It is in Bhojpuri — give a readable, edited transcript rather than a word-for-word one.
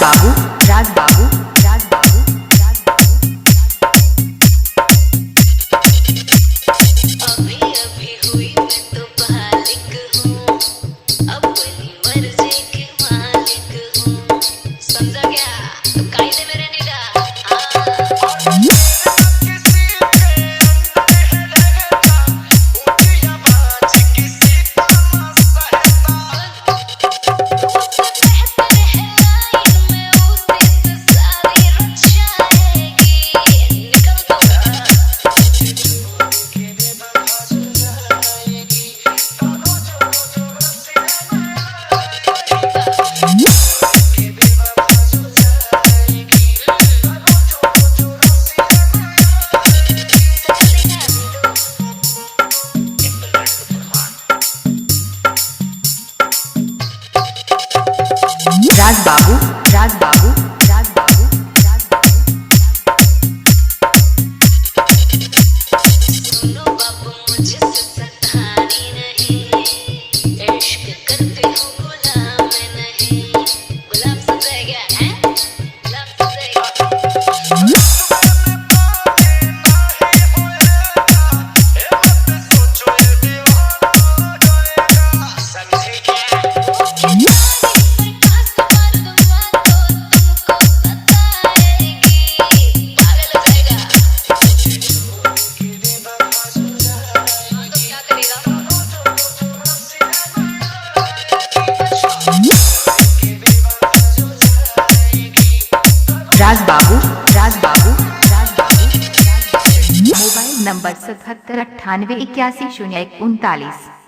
राज बाबू राज बाबू राज बाबू राज बाबू। अभी अभी हुई मैं तो बालिक हूँ, अपनी मर्जी की मालिक हूँ, समझा क्या? तो कायदे में रहने का। राज बाबू राज बाबू राज बाबू राज बाबू। सुनो बाबू मुझसे सतानी नहीं, इश्क करते हो गुलाम नहीं, गुलाम समझा क्या है? गुलाम समझा राज बाबू राज बाबू राज बाबू। Mobile number 77 98 81 0 1 39।